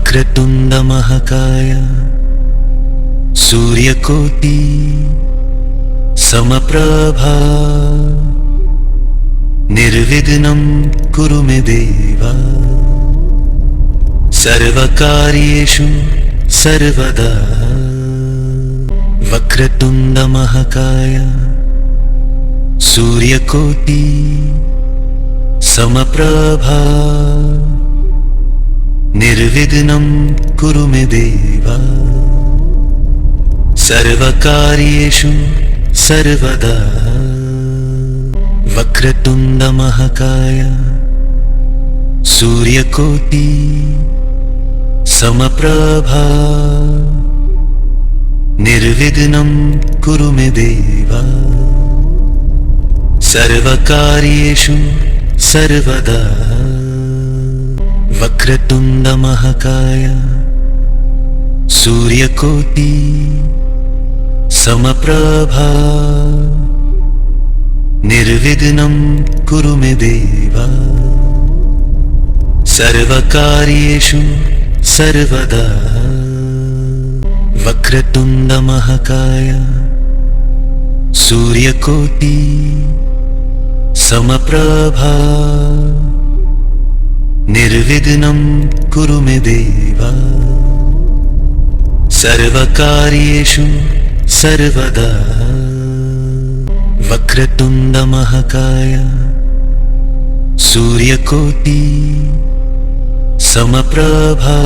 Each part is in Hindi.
वक्रतुंड महाकाय सूर्यकोटि समप्रभा निर्विघ्नं कुरु मे देव सर्वकार्येषु सर्वदा। वक्रतुंड महाकाय सूर्यकोटि समप्रभा निर्विघ्नं कुरु मे देव सर्वकार्येषु सर्वदा। वक्रतुंड महाकाय सूर्यकोटि समप्रभा निर्विघ्नं कुरु मे देव सर्वकार्येषु सर्वदा। वक्रतुंड महाकाय सूर्यकोटि समप्रभा निर्विघ्नं कुरु मे देव सर्वकार्येषु सर्वदा। वक्रतुंड महाकाय सूर्यकोटि समप्रभा निर्विघ्नं कुरु मे देव सर्वकार्येषु सर्वदा। वक्रतुंड महाकाय सूर्यकोटि समप्रभा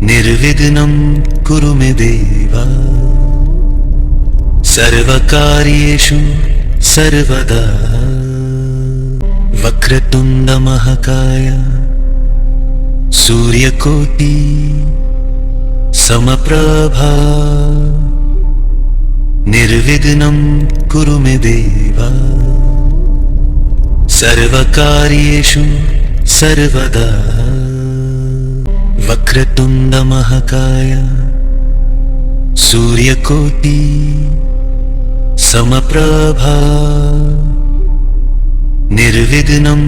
निर्विघ्नं कुरु मे देव सर्वकार्येषु सर्वदा। वक्रतुंड महाकाय सूर्यकोटि समप्रभा निर्विघ्नं कुरु मे देव सर्वकार्येषु सर्वदा। वक्रतुंड महाकाय सूर्यकोटि समप्रभा निर्विघ्नं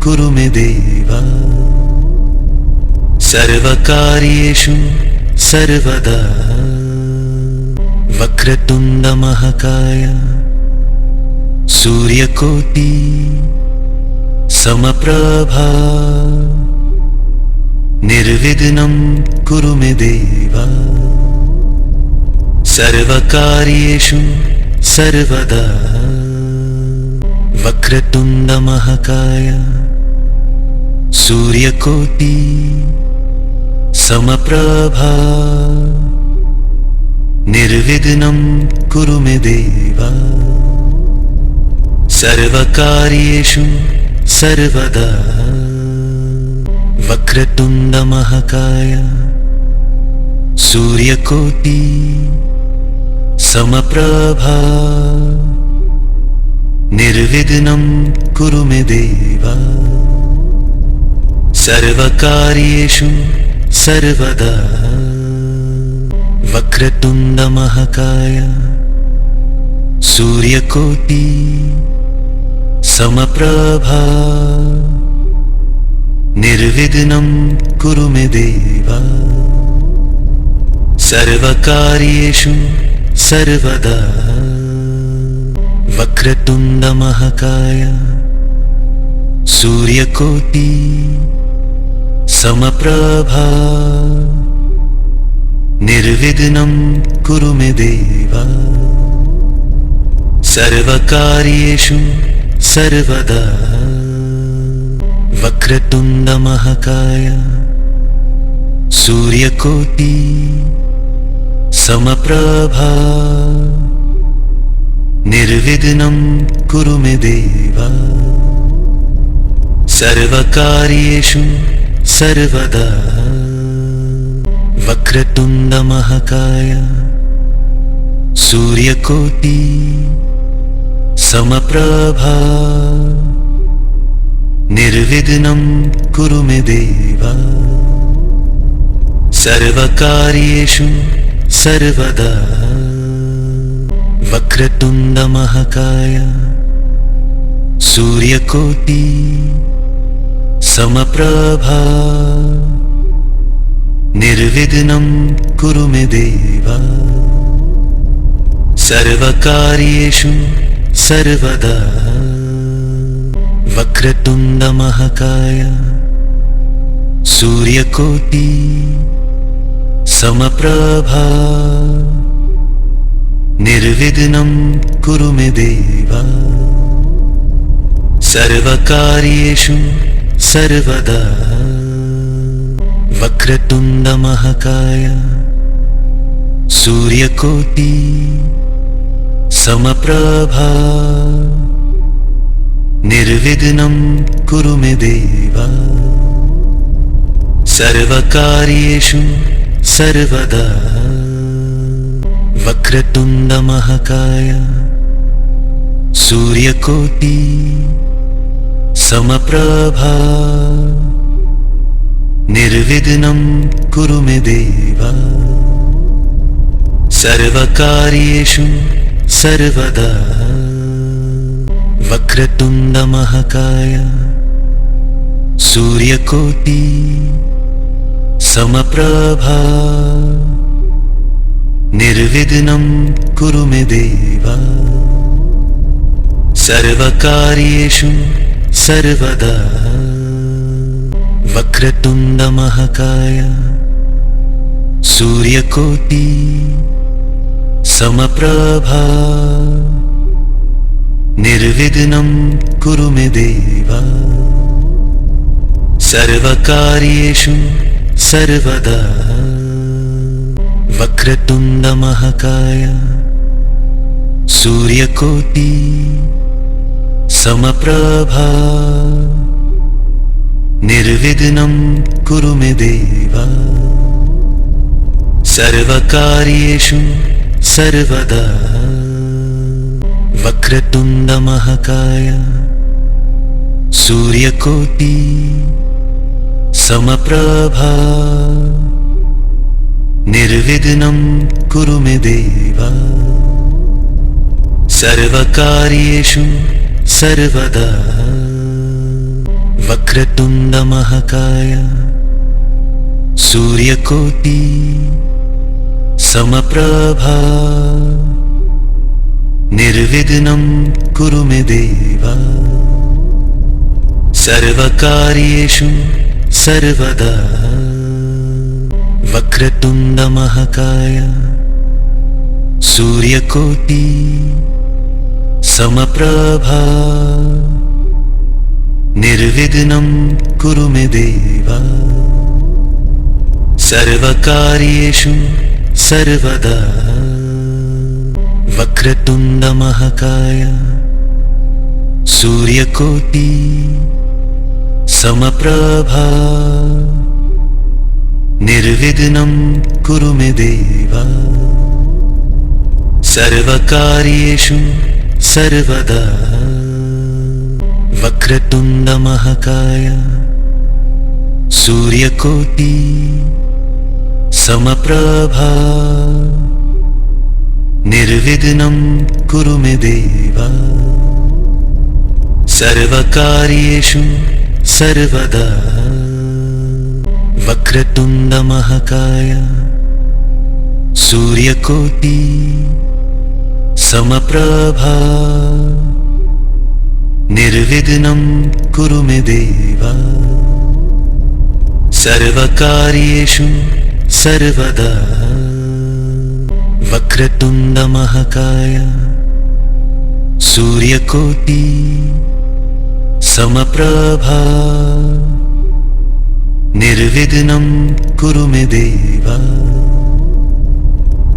कुरु मे देव सर्वकार्येषु सर्वदा। वक्रतुंड महाकाय सूर्यकोटि समप्रभा निर्विघ्नं कुरु मे देव सर्वकार्येषु सर्वदा। वक्रतुंड महाकाय सूर्यकोटि समप्रभा निर्विघ्नं कुरु मे देव सर्वकार्येषु सर्वदा। वक्रतुंड महाकाय सूर्यकोटि समप्रभा निर्विघ्नं कुरु मे देव सर्वकार्येषु सर्वदा। वक्रतुंड महाकाय सूर्यकोटि समप्रभा निर्विघ्नं कुरु मे देव सर्वकार्येषु सर्वदा। वक्रतुंड महाकाय सूर्यकोटि समप्रभा निर्विघ्नं कुरु मे देव सर्वकार्येषु सर्वदा। वक्रतुंड महाकाय सूर्यकोटि समप्रभा निर्विघ्नं कुरु मे देव सर्वकार्येषु सर्वदा। वक्रतुंड महाकाय सूर्यकोटि समप्रभा निर्विघ्नं कुरु मे देव सर्वकार्येषु सर्वदा। वक्रतुंड महाकाय सूर्यकोटि समप्रभा निर्विघ्नं कुरु मे देव सर्वकार्येषु सर्वदा वक्रतुण्डमहाकाय सूर्यकोटि समप्रभा निर्विघ्नं कुरु मे देव सर्वकार्येषु सर्वदा वक्रतुण्डमहाकाय सूर्यकोटि समप्रभा निर्विघ्नं कुरु मे देव सर्वकार्येषु सर्वदा वक्रतुण्डमहाकाय सूर्यकोटि समप्रभा निर्विघ्नं कुरु मे देव सर्वकार्येषु सर्वदा वक्रतुण्डमहाकाय सूर्यकोटि समप्रभा निर्विघ्नं कुरु मे देव सर्वकार्येषु सर्वदा वक्रतुण्डमहाकाय सूर्यकोटि समप्रभा निर्विघ्नं कुरु मे देव सर्वकार्येषु सर्वदा वक्रतुण्डमहाकाय सूर्यकोटि समप्रभा निर्विघ्नं कुरु मे देव सर्वकार्येषु सर्वदा वक्रतुण्डमहाकाय सूर्यकोटि समप्रभा निर्विघ्नं कुरु मे देव सर्वकार्येषु सर्वदा वक्रतुण्डमहाकाय सूर्यकोटि समप्रभा निर्विघ्नं कुरु मे देव सर्वकार्येषु सर्वदा वक्रतुण्डमहाकाय सूर्यकोटि समप्रभा निर्विघ्नं कुरु मे देव सर्वकार्येषु सर्वदा वक्रतुण्डमहाकाय सूर्यकोटि समप्रभा निर्विघ्नं कुरु मे देव सर्वकार्येषु सर्वदा वक्रतुण्डमहाकाय सूर्यकोटि समप्रभा निर्विघ्नं कुरु मे देव सर्वकार्येषु सर्वदा वक्रतुण्डमहाकाय सूर्यकोटि समप्रभा निर्विघ्नं कुरु मे देव सर्वकार्येषु सर्वदा वक्रतुण्डमहाकाय सूर्यकोटि समप्रभा निर्विघ्नं कुरु मे देव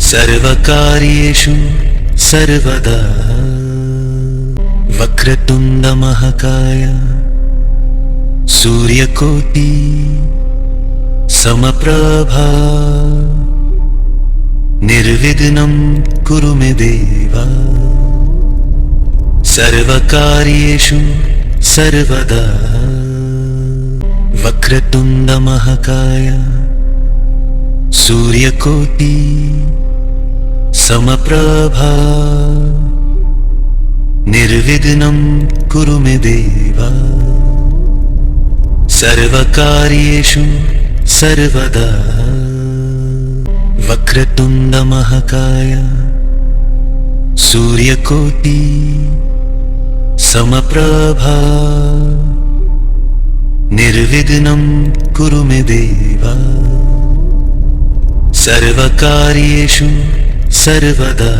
सर्वकार्येषु सर्वदा वक्रतुण्डमहाकाय सूर्यकोटि समप्रभा निर्विघ्नं कुरु मे देव सर्वकार्येषु सर्वदा वक्रतुण्डमहाकाय सूर्यकोटि समप्रभा निर्विघ्नं कुरु मे देव सर्वकार्येषु सर्वदा वक्रतुंड महाकाय सूर्यकोटि समप्रभा निर्विघ्नं कुरु मे देव सर्वकार्येषु सर्वदा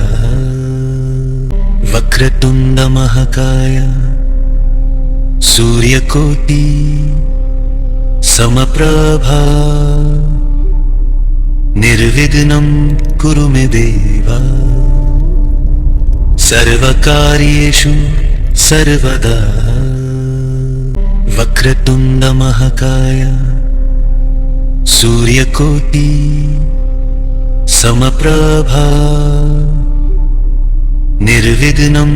वक्रतुंड महाकाय सूर्यकोटि समप्रभा निर्विघ्नं कुरु मे देव सर्वकार्येषु सर्वदा वक्रतुंड महाकाय सूर्यकोटि समप्रभा निर्विघ्नं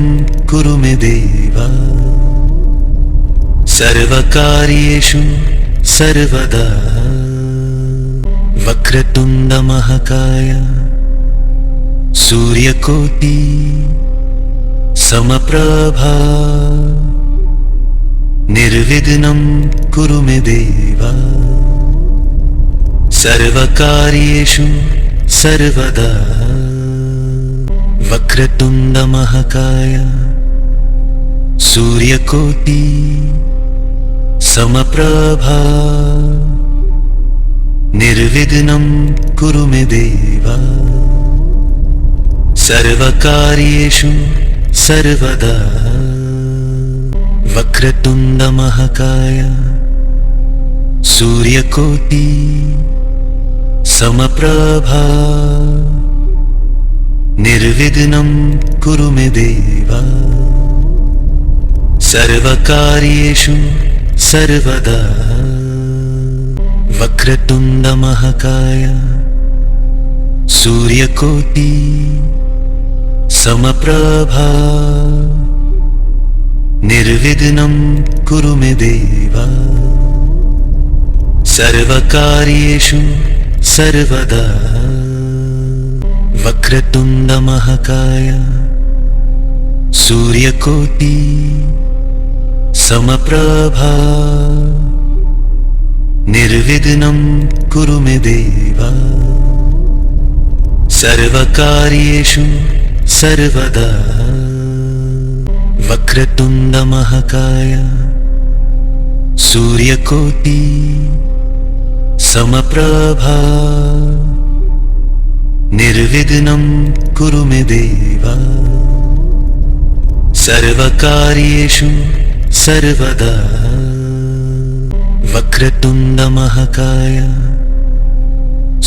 कुरु मे देव सर्वकार्येषु सर्वदा वक्रतुंड महाकाय सूर्यकोटि समप्रभा निर्विघ्नं कुरु मे देव सर्वकार्येषु सर्वदा वक्रतुंड महाकाय सूर्यकोटि समप्रभा निर्विघ्नं कुरु मे देव सर्वकार्येषु सर्वदा वक्रतुंड महाकाय सूर्यकोटि समप्रभा निर्विघ्नं कुरु मे देव सर्वकार्येषु सर्वदा वक्रतुंड महाकाय सूर्यकोटि समप्रभा निर्विघ्नं कुरु मे देव सर्वकार्येषु सर्वदा वक्रतुंड महाकाय सूर्यकोटि समप्रभा निर्विघ्नं कुरु मे देव सर्वकार्येषु सर्वदा वक्रतुंड महाकाय सूर्यकोटि समप्रभा निर्विघ्नं कुरु मे देव सर्वकार्येषु सर्वदा वक्रतुंड महाकाय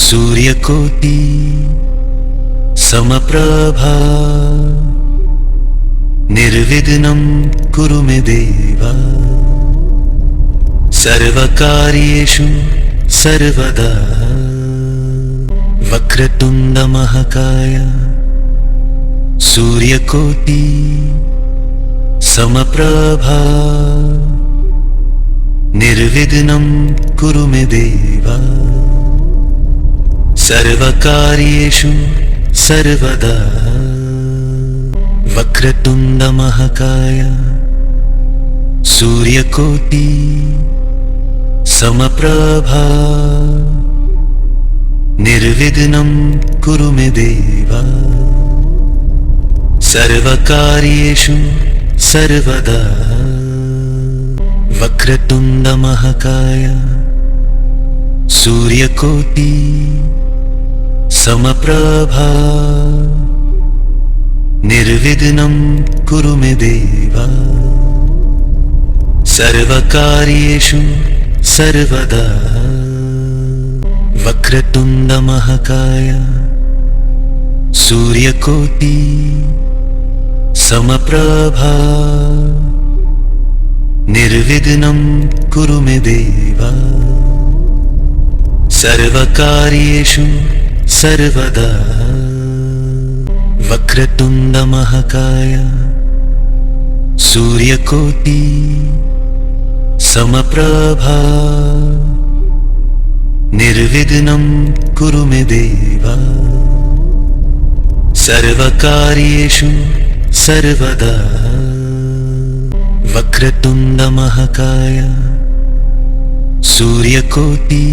सूर्यकोटि समप्रभा निर्विघ्नं कुरु मे देव सर्वकार्येषु सर्वदा वक्रतुंड महाकाय सूर्यकोटि समप्रभा निर्विघ्नं कुरु मे देव सर्वकार्येषु सर्वदा वक्रतुंड महाकाय सूर्यकोटि समप्रभा निर्विघ्नं कुरु मे देव सर्वकार्येषु सर्वदा वक्रतुंड महाकाय सूर्यकोटि समप्रभा निर्विघ्नं कुरु मे देव सर्वकार्येषु सर्वदा वक्रतुंड महाकाय सूर्यकोटि समप्रभा निर्विघ्नं कुरु मे देव सर्वकार्येषु सर्वदा वक्रतुंड महाकाय सूर्यकोटि समप्रभा निर्विघ्नं कुरु मे देव सर्वकार्येषु सर्वदा वक्रतुंड महाकाय सूर्यकोटि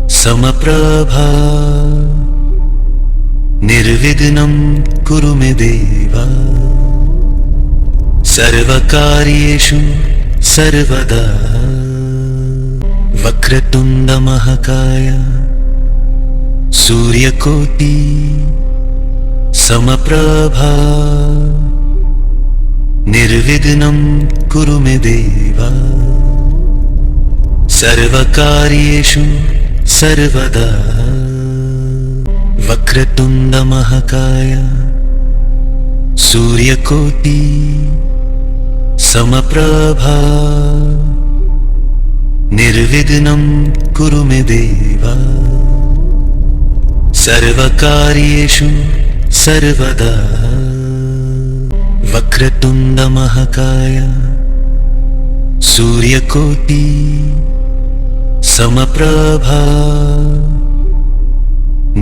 समप्रभा निर्विघ्नं कुरु मे देव सर्वकार्येषु सर्वदा वक्रतुण्डमहाकाय सूर्यकोटि समप्रभा निर्विघ्नं कुरु मे देव सर्वकार्येषु सर्वदा वक्रतुण्डमहाकाय सूर्यकोटि समप्रभा निर्विघ्नं कुरु मे देव सर्वकार्येषु सर्वदा वक्रतुण्डमहाकाय सूर्यकोटि समप्रभा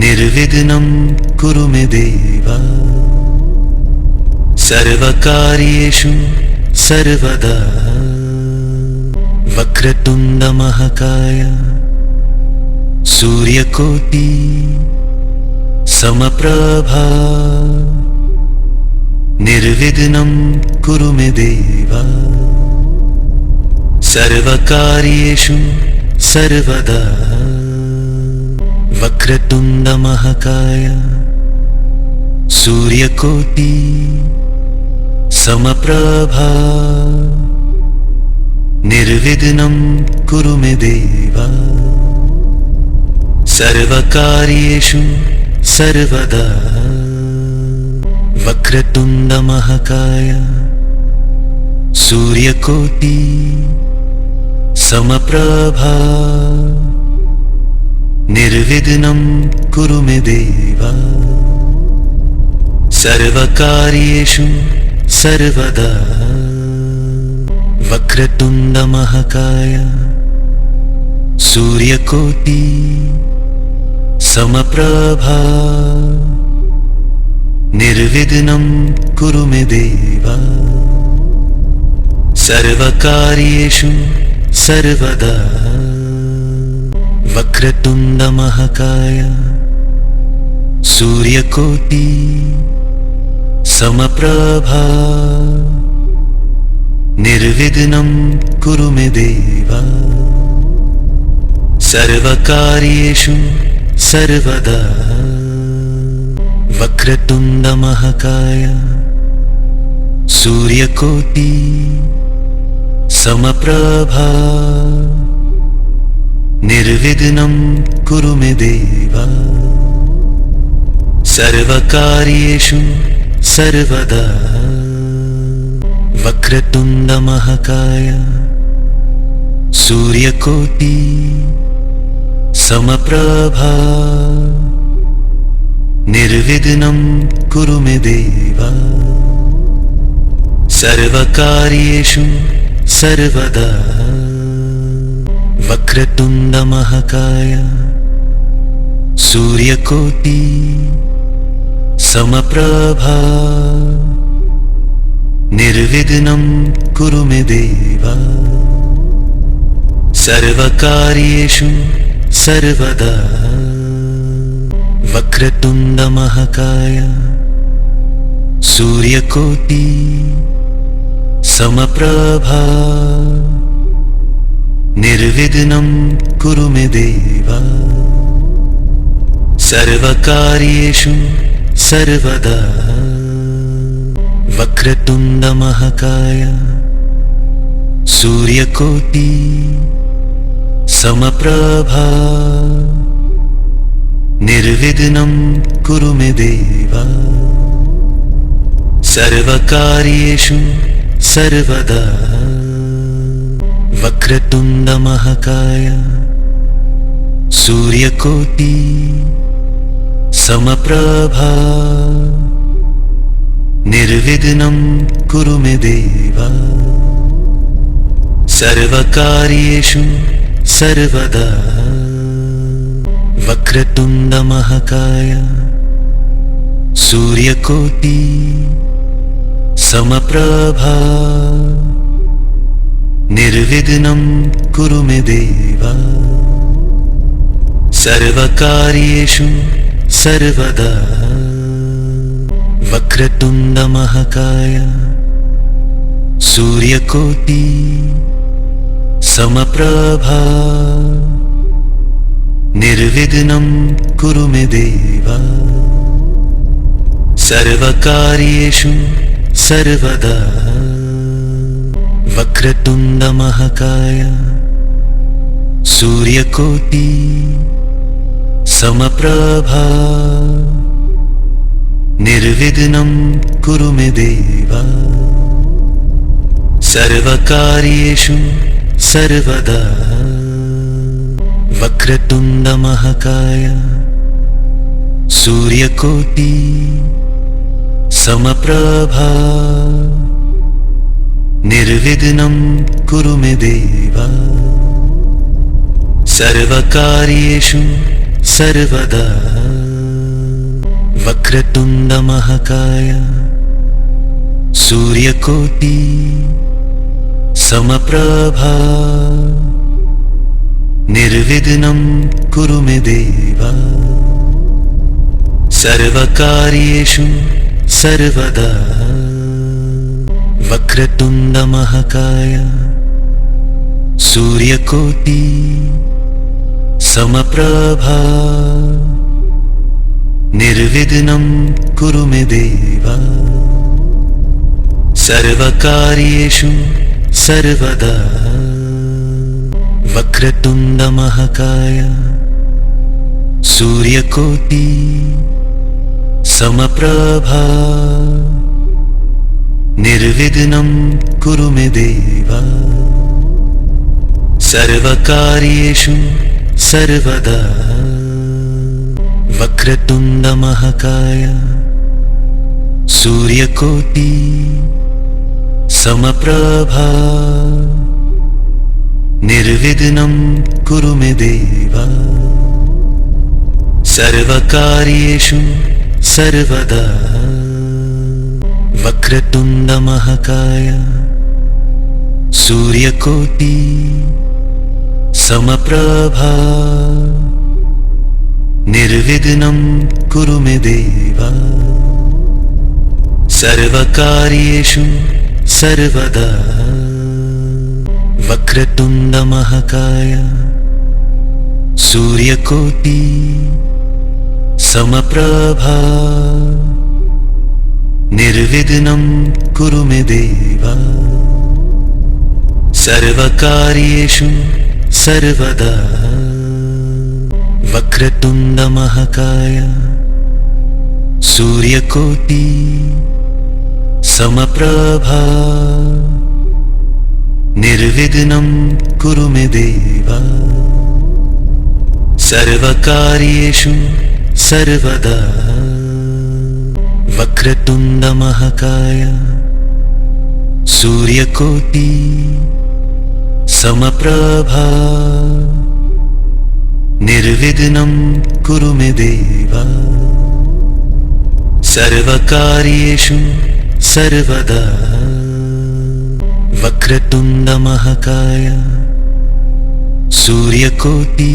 निर्विघ्नं कुरु मे देव सर्वकार्येषु सर्वदा वक्रतुण्डमहाकाय सूर्यकोटि समप्रभा निर्विघ्नं कुरु मे देव सर्वकार्येषु सर्वदा वक्रतुण्डमहाकाय सूर्यकोटि समप्रभा निर्विघ्नं कुरु मे देव सर्वकार्येषु सर्वदा वक्रतुण्डमहाकाय सूर्यकोटि समप्रभा निर्विघ्नं कुरु मे देव सर्वकार्येषु सर्वदा वक्रतुण्डमहाकाय सूर्यकोटि समप्रभा निर्विघ्नं कुरु मे देव सर्वकार्येषु सर्वदा वक्रतुण्डमहाकाय सूर्यकोटि समप्रभा निर्विघ्नं कुरु मे देव सर्वकार्येषु सर्वदा वक्रतुण्डमहाकाय सूर्यकोटि समप्रभा निर्विघ्नं कुरु मे देव सर्वकार्येषु सर्वदा वक्रतुण्डमहाकाय सूर्यकोटि समप्रभा निर्विघ्नं कुरु मे देव सर्वकार्येषु सर्वदा वक्रतुण्डमहाकाय सूर्यकोटि समप्रभा निर्विघ्नं कुरु मे देव सर्वकार्येषु सर्वदा वक्रतुण्डमहाकाय सूर्यकोटि समप्रभा निर्विघ्नं कुरु मे देव सर्वकार्येषु सर्वदा वक्रतुण्डमहाकाय सूर्यकोटि समप्रभा निर्विघ्नं कुरु मे देव सर्वकार्येषु सर्वदा वक्रतुण्डमहाकाय सूर्यकोटि समप्रभा निर्विघ्नं कुरु मे देव सर्वकार्येषु सर्वदा वक्रतुण्डमहाकाय सूर्यकोटि समप्रभा निर्विघ्नं कुरु मे देव सर्वकार्येषु सर्वदा वक्रतुण्डमहाकाय सूर्यकोटि समप्रभा निर्विघ्नं कुरु मे देव सर्वकार्येषु सर्वदा वक्रतुण्डमहाकाय सूर्यकोटि समप्रभा निर्विघ्नं कुरु मे देव सर्वकार्येषु सर्वदा वक्रतुण्डमहाकाय सूर्यकोटि समप्रभा निर्विघ्नं कुरु मे देव सर्वकार्येषु सर्वदा वक्रतुण्डमहाकाय सूर्यकोटि समप्रभा निर्विघ्नं कुरु मे देव सर्वकार्येषु सर्वदा वक्रतुण्डमहाकाय सूर्यकोटि समप्रभा निर्विघ्नं कुरु मे देव सर्वकार्येषु सर्वदा वक्रतुण्डमहाकाय सूर्यकोटि समप्रभा निर्विघ्नं कुरु मे देव सर्वकार्येषु सर्वदा वक्रतुण्डमहाकाय सूर्यकोटि समप्रभा निर्विघ्नं कुरु मे देव सर्वकार्येषु सर्वदा वक्रतुण्डमहाकाय सूर्यकोटि समप्रभा निर्विघ्नं कुरु मे देव सर्वकार्येषु सर्वदा वक्रतुण्डमहाकाय सूर्यकोटि समप्रभा निर्विघ्नं कुरु मे देव सर्वकार्येषु सर्वदा वक्रतुण्डमहाकाय सूर्यकोटि समप्रभा निर्विघ्नं कुरु मे देव सर्वकार्येषु सर्वदा वक्रतुण्डमहाकाय सूर्यकोटि समप्रभा निर्विघ्नं कुरु मे देव सर्वकार्येषु सर्वदा वक्रतुण्डमहाकाय सूर्यकोटि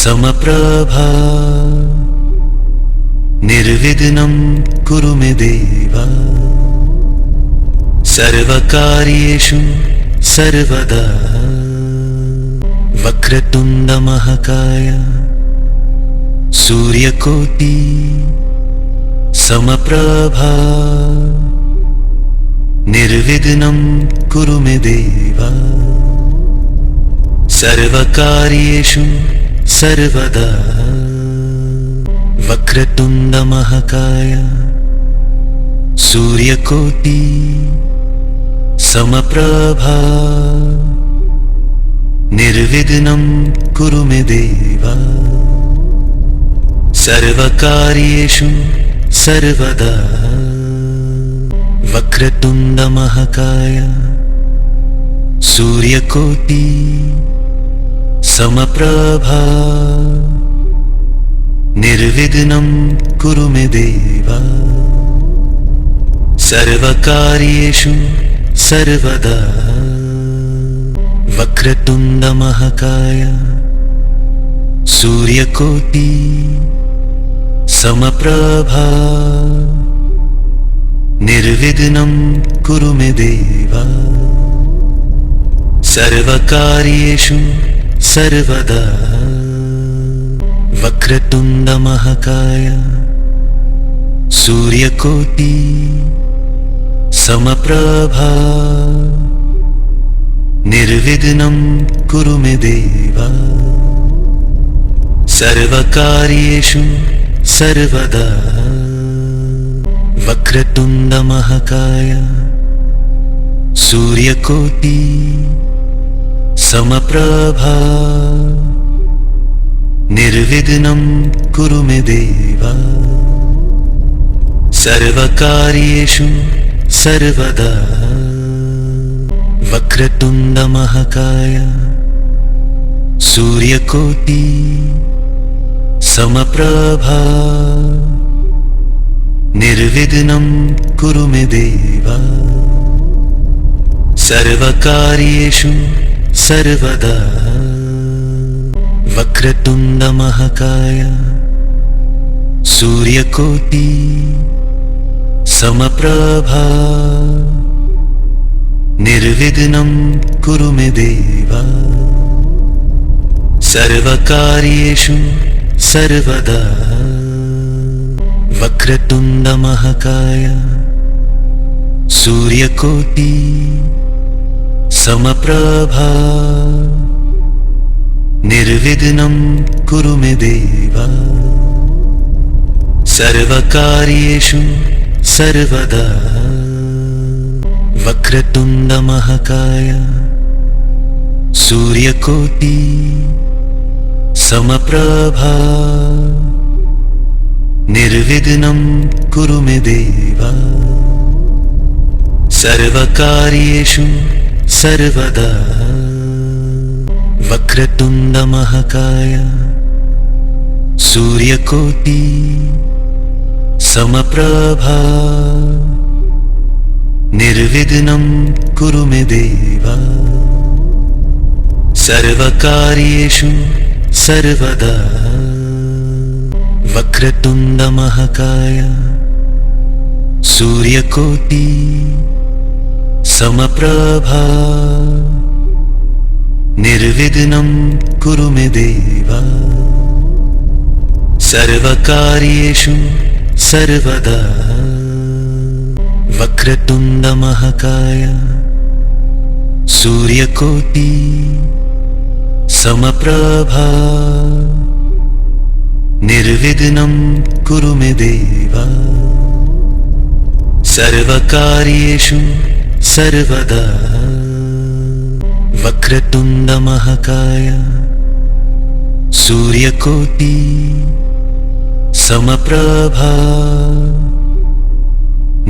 समप्रभा निर्विघ्नं कुरु मे देव सर्वकार्येषु सर्वदा वक्रतुण्डमहाकाय सूर्यकोटि समप्रभा निर्विघ्नं कुरु मे देव सर्वकार्येषु सर्वदा वक्रतुण्डमहाकाय सूर्यकोटि समप्रभा निर्विघ्नं कुरु मे देव सर्वकार्येषु सर्वदा वक्रतुण्डमहाकाय सूर्यकोटि समप्रभा निर्विघ्नं कुरु मे देव सर्वकार्येषु सर्वदा वक्रतुण्डमहाकाय सूर्यकोटि समप्रभा निर्विघ्नं कुरु मे देव सर्वकार्येषु सर्वदा वक्रतुण्ड महाकाय सूर्यकोटि समप्रभा निर्विघ्नं कुरु मे देव सर्वकार्येषु सर्वदा वक्रतुण्ड महाकाय सूर्यकोटि समप्रभा निर्विघ्नं कुरु मे देव सर्वकार्येषु सर्वदा वक्रतुण्ड महाकाय सूर्यकोटि समप्रभा निर्विघ्नं कुरु मे देव सर्वकार्येषु सर्वदा वक्रतुण्ड महाकाय सूर्यकोटि समप्रभा निर्विघ्नं कुरु मे देव सर्वकार्येषु सर्वदा वक्रतुण्ड महाकाय सूर्यकोटि समप्रभा निर्विघ्नं कुरु मे देव सर्वकार्येषु सर्वदा वक्रतुण्ड महाकाय सूर्यकोटि समप्रभा निर्विघ्नं कुरु मे देव सर्वकार्येषु सर्वदा वक्रतुण्ड महाकाय सूर्यकोटि समप्रभा निर्विघ्नं कुरु मे देव सर्वकार्येषु सर्वदा वक्रतुण्ड महाकाय सूर्यकोटि समप्रभा निर्विघ्नं कुरु मे देव सर्वकार्येषु सर्वदा वक्रतुण्ड महाकाय सूर्यकोटि समप्रभा निर्विघ्नं कुरु मे देव सर्वकार्येषु सर्वदा वक्रतुण्ड महाकाय सूर्यकोटि समप्रभा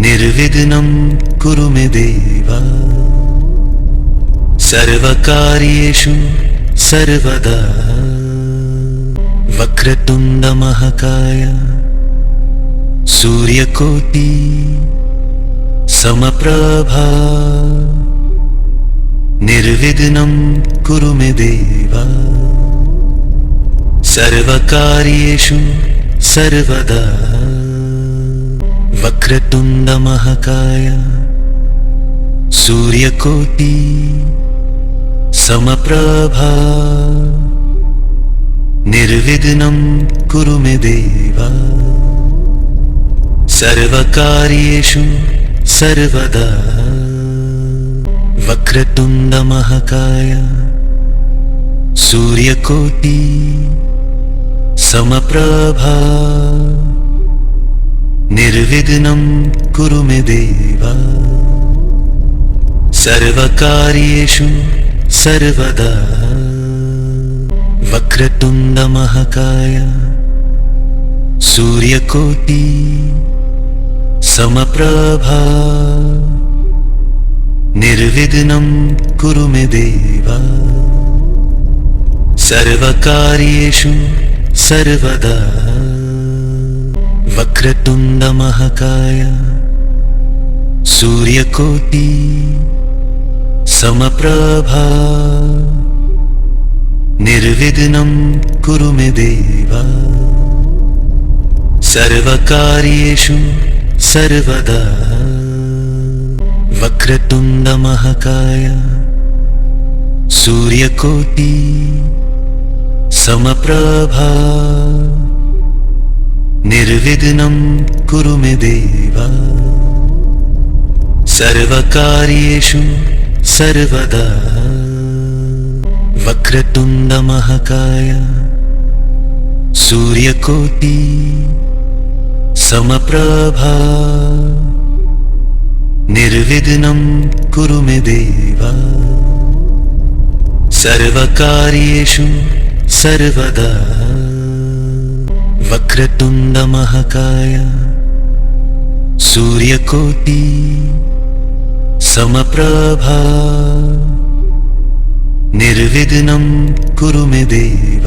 निर्विघ्नं कुरु मे देव सर्वकार्येषु सर्वदा वक्रतुण्ड महाकाय सूर्यकोटि समप्रभा निर्विघ्नं कुरु मे देव सर्वकार्येषु सर्वदा वक्रतुण्ड महाकाय सूर्यकोटि समप्रभा निर्विघ्नं कुरु मे देव सर्वकार्येषु सर्वदा वक्रतुण्ड महाकाय सूर्यकोटि समप्रभा निर्विघ्नं कुरु मे देव सर्वकार्येषु सर्वदा वक्रतुण्ड महाकाय सूर्यकोटि समप्रभा निर्विघ्नं कुरु मे देव सर्वकार्येषु सर्वदा वक्रतुण्ड महाकाय सूर्यकोटि समप्रभा निर्विघ्नं कुरु मे देव सर्वकार्येषु सर्वदा वक्रतुण्डमहाकाय सूर्यकोटि समप्रभा निर्विघ्नं कुरु मे देव सर्वकार्येषु सर्वदा वक्रतुण्डमहाकाय सूर्यकोटि समप्रभा निर्विघ्नं कुरु मे देव सर्वकार्येषु सर्वदा वक्रतुण्डमहाकाय सूर्यकोटि समप्रभा निर्विघ्नं कुरु मे देव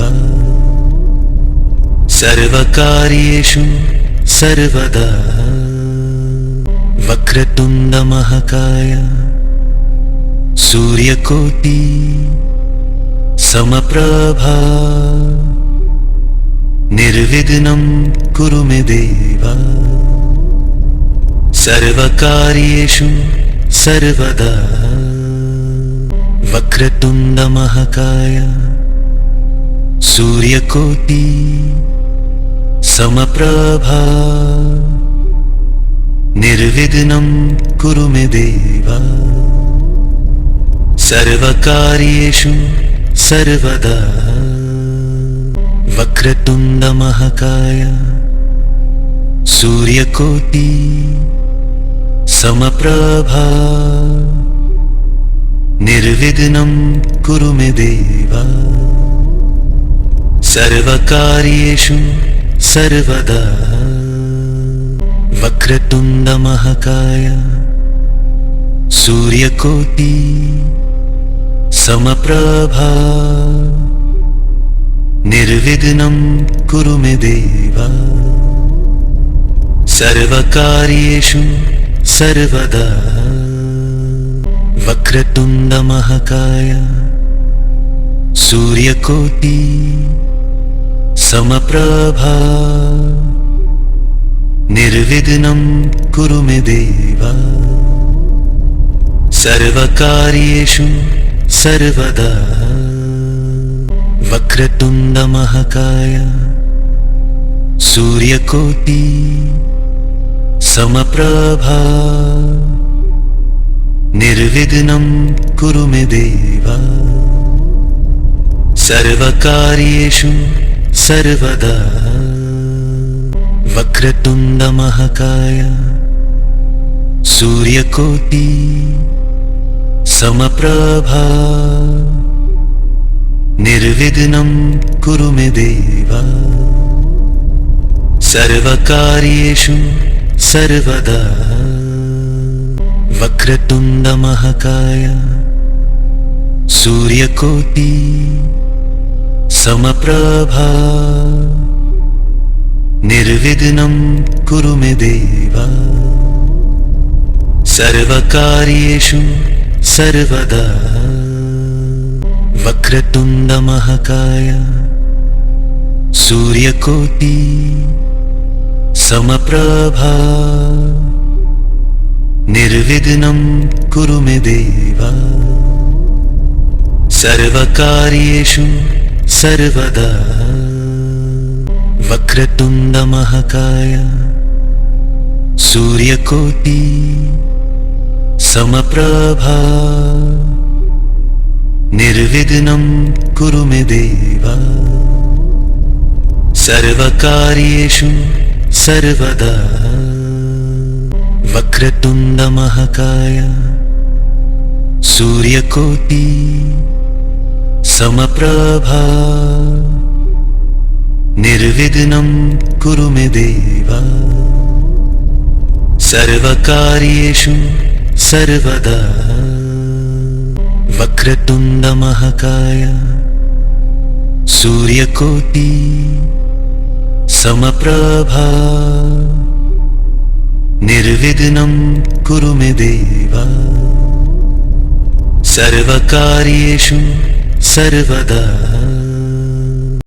सर्वकार्येषु सर्वदा वक्रतुण्डमहाकाय सूर्यकोटि समप्रभा निर्विघ्नं कुरु मे देव सर्वकार्येषु सर्वदा वक्रतुण्डमहाकाय सूर्यकोटि समप्रभा निर्विघ्नं कुरु मे देव सर्वकार्येषु सर्वदा वक्रतुण्डमहाकाय सूर्यकोटि समप्रभा निर्विघ्नं कुरु मे देव सर्वकार्येषु सर्वदा वक्रतुण्डमहाकाय सूर्यकोटि समप्रभा निर्विघ्नं कुरु मे देव सर्वकार्येषु सर्वदा वक्रतुण्डमहाकाय सूर्यकोटि समप्रभा निर्विघ्नं कुरु मे देव सर्वकार्येषु सर्वदा वक्रतुण्डमहाकाय सूर्यकोटि समप्रभा निर्विघ्नं कुरु मे देव सर्वकार्येषु सर्वदा वक्रतुण्डमहाकाय सूर्यकोटि समप्रभा निर्विघ्नं कुरु मे देव सर्वकार्येषु सर्वदा वक्रतुण्डमहाकाय सूर्यकोटि समप्रभा निर्विघ्नं कुरु मे देव सर्वकार्येषु सर्वदा वक्रतुण्डमहाकाय सूर्यकोटि समप्रभा निर्विघ्नं कुरु मे देव सर्वकार्येषु सर्वदा वक्रतुण्डमहाकाय सूर्यकोटि समप्रभा निर्विघ्नं कुरु मे देव सर्वकार्येषु सर्वदा वक्रतुण्डमहाकाय सूर्यकोटि समप्रभा निर्विघ्नं कुरु मे देव सर्वकार्येषु सर्वदा वक्रतुण्डमहाकाय सूर्यकोटि समप्रभा निर्विघ्नं कुरु मे देव सर्वकार्येषु सर्वदा